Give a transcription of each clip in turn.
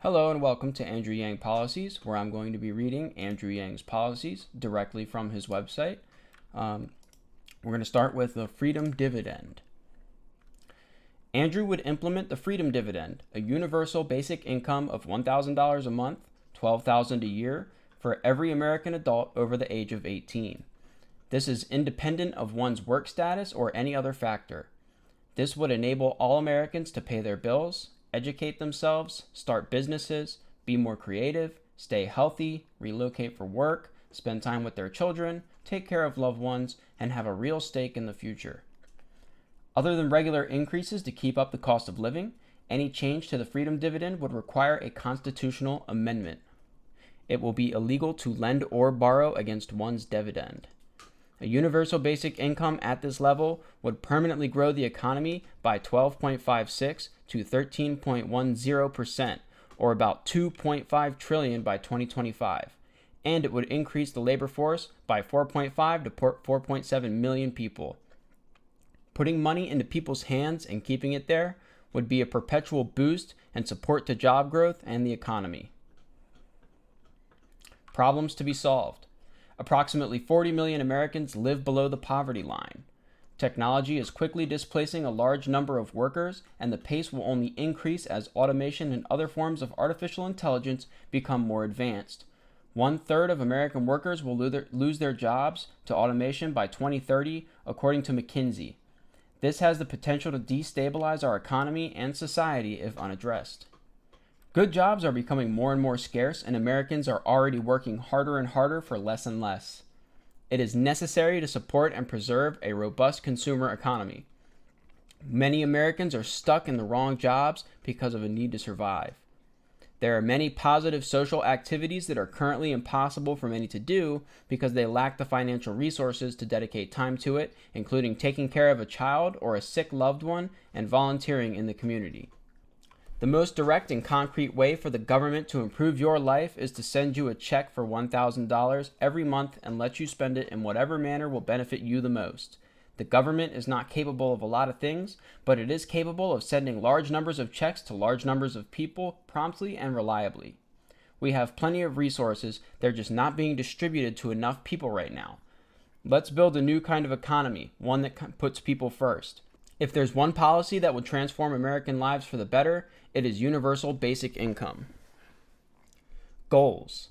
Hello and welcome to Andrew Yang Policies, where I'm going to be reading Andrew Yang's policies directly from his website. We're going to start with the Freedom Dividend. Andrew would implement the Freedom Dividend, a universal basic income of $1,000 a month, $12,000 a year, for every American adult over the age of 18. This is independent of one's work status or any other factor. This would enable all Americans to pay their bills, educate themselves, start businesses, be more creative, stay healthy, relocate for work, spend time with their children, take care of loved ones, and have a real stake in the future. Other than regular increases to keep up the cost of living, any change to the Freedom Dividend would require a constitutional amendment. It will be illegal to lend or borrow against one's dividend. A universal basic income at this level would permanently grow the economy by 12.56 to 13.10%, or about 2.5 trillion by 2025, and it would increase the labor force by 4.5 to 4.7 million people. Putting money into people's hands and keeping it there would be a perpetual boost and support to job growth and the economy. Problems to be solved. Approximately 40 million Americans live below the poverty line. Technology is quickly displacing a large number of workers, and the pace will only increase as automation and other forms of artificial intelligence become more advanced. 1/3 of American workers will lose their jobs to automation by 2030, according to McKinsey. This has the potential to destabilize our economy and society if unaddressed. Good jobs are becoming more and more scarce, and Americans are already working harder and harder for less and less. It is necessary to support and preserve a robust consumer economy. Many Americans are stuck in the wrong jobs because of a need to survive. There are many positive social activities that are currently impossible for many to do because they lack the financial resources to dedicate time to it, including taking care of a child or a sick loved one and volunteering in the community. The most direct and concrete way for the government to improve your life is to send you a check for $1,000 every month and let you spend it in whatever manner will benefit you the most. The government is not capable of a lot of things, but it is capable of sending large numbers of checks to large numbers of people promptly and reliably. We have plenty of resources, they're just not being distributed to enough people right now. Let's build a new kind of economy, one that puts people first. If there's one policy that would transform American lives for the better, it is universal basic income. Goals.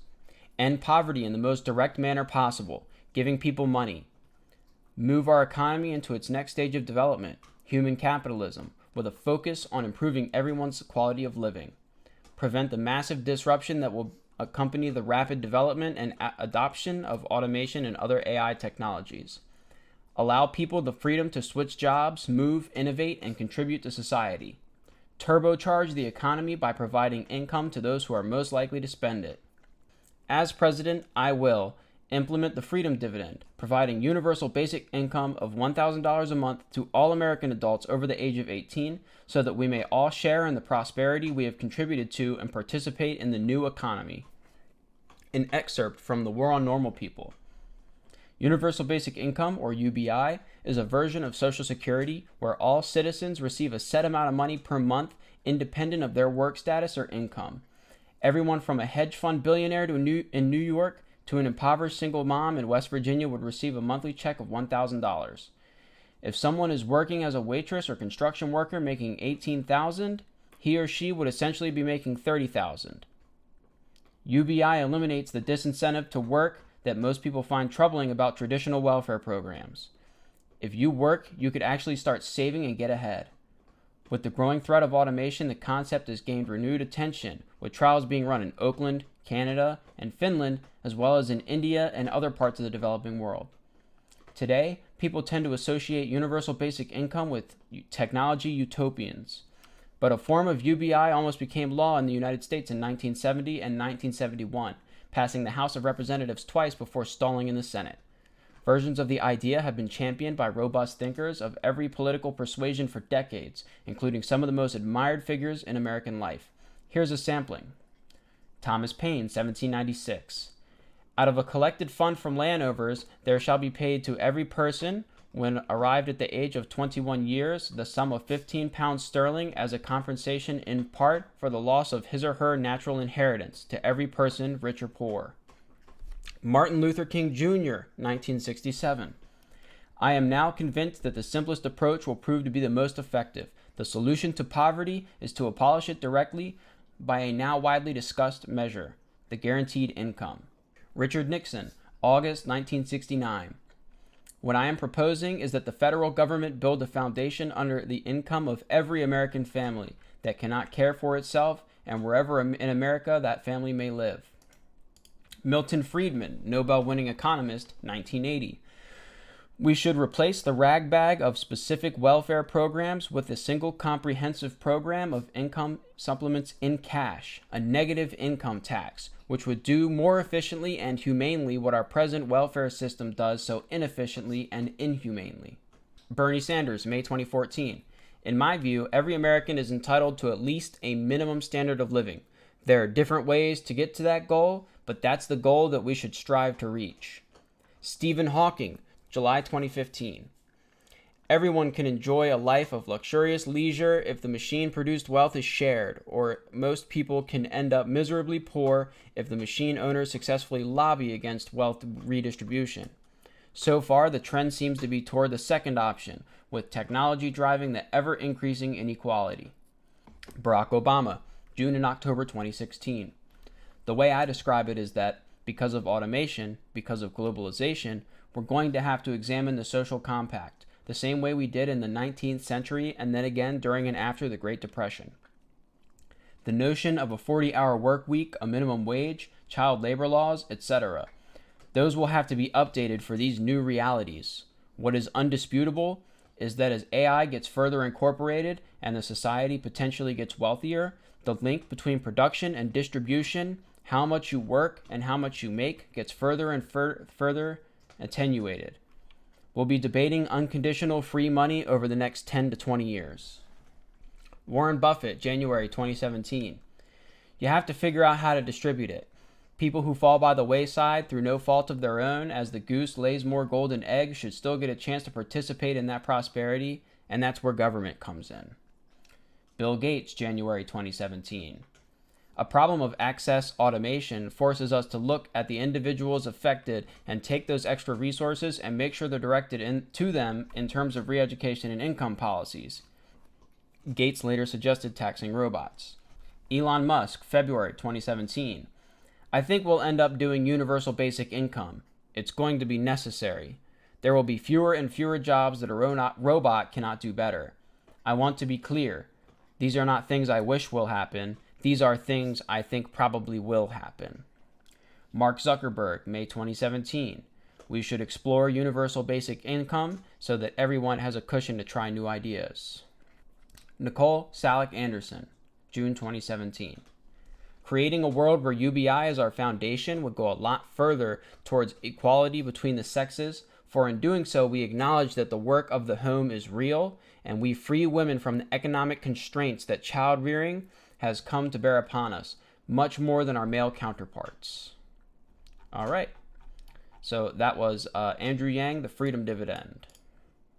End poverty in the most direct manner possible, giving people money. Move our economy into its next stage of development, human capitalism, with a focus on improving everyone's quality of living. Prevent the massive disruption that will accompany the rapid development and adoption of automation and other AI technologies. Allow people the freedom to switch jobs, move, innovate, and contribute to society. Turbocharge the economy by providing income to those who are most likely to spend it. As president, I will implement the Freedom Dividend, providing universal basic income of $1,000 a month to all American adults over the age of 18 so that we may all share in the prosperity we have contributed to and participate in the new economy. An excerpt from The War on Normal People. Universal Basic Income, or UBI, is a version of Social Security where all citizens receive a set amount of money per month independent of their work status or income. Everyone from a hedge fund billionaire in New York to an impoverished single mom in West Virginia would receive a monthly check of $1,000. If someone is working as a waitress or construction worker making $18,000, he or she would essentially be making $30,000. UBI eliminates the disincentive to work that most people find troubling about traditional welfare programs. If you work, you could actually start saving and get ahead. With the growing threat of automation, the concept has gained renewed attention, with trials being run in Oakland, Canada, and Finland, as well as in India and other parts of the developing world. Today, people tend to associate universal basic income with technology utopians. But a form of UBI almost became law in the United States in 1970 and 1971. Passing the House of Representatives twice before stalling in the Senate. Versions of the idea have been championed by robust thinkers of every political persuasion for decades, including some of the most admired figures in American life. Here's a sampling. Thomas Paine, 1796. Out of a collected fund from landowners, there shall be paid to every person When arrived at the age of 21 years, the sum of 15 pounds sterling as a compensation in part for the loss of his or her natural inheritance to every person, rich or poor. Martin Luther King Jr., 1967. I am now convinced that the simplest approach will prove to be the most effective. The solution to poverty is to abolish it directly by a now widely discussed measure, the guaranteed income. Richard Nixon, August 1969. What I am proposing is that the federal government build a foundation under the income of every American family that cannot care for itself and wherever in America that family may live. Milton Friedman, Nobel-winning economist, 1980. We should replace the ragbag of specific welfare programs with a single comprehensive program of income supplements in cash, a negative income tax, which would do more efficiently and humanely what our present welfare system does so inefficiently and inhumanely. Bernie Sanders, May 2014. In my view, every American is entitled to at least a minimum standard of living. There are different ways to get to that goal, but that's the goal that we should strive to reach. Stephen Hawking, July 2015. Everyone can enjoy a life of luxurious leisure if the machine-produced wealth is shared, or most people can end up miserably poor if the machine owners successfully lobby against wealth redistribution. So far, the trend seems to be toward the second option, with technology driving the ever-increasing inequality. Barack Obama, June and October 2016. The way I describe it is that because of automation, because of globalization, we're going to have to examine the social compact, the same way we did in the 19th century and then again during and after the Great Depression. The notion of a 40-hour work week, a minimum wage, child labor laws, etc. Those will have to be updated for these new realities. What is undisputable is that as AI gets further incorporated and the society potentially gets wealthier, the link between production and distribution, how much you work and how much you make, gets further and further attenuated. We'll be debating unconditional free money over the next 10 to 20 years. Warren Buffett, January 2017. You have to figure out how to distribute it. People who fall by the wayside through no fault of their own, as the goose lays more golden eggs, should still get a chance to participate in that prosperity, and that's where government comes in. Bill Gates, January 2017. A problem of access automation forces us to look at the individuals affected and take those extra resources and make sure they're directed to them in terms of re-education and income policies. Gates later suggested taxing robots. Elon Musk, February 2017. I think we'll end up doing universal basic income. It's going to be necessary. There will be fewer and fewer jobs that a robot cannot do better. I want to be clear. These are not things I wish will happen. These are things I think probably will happen. Mark Zuckerberg, May 2017. We should explore universal basic income so that everyone has a cushion to try new ideas. Nicole Salek Anderson, June 2017. Creating a world where UBI is our foundation would go a lot further towards equality between the sexes, for in doing so we acknowledge that the work of the home is real, and we free women from the economic constraints that child rearing has come to bear upon us, much more than our male counterparts. All right. So that was Andrew Yang, the Freedom Dividend.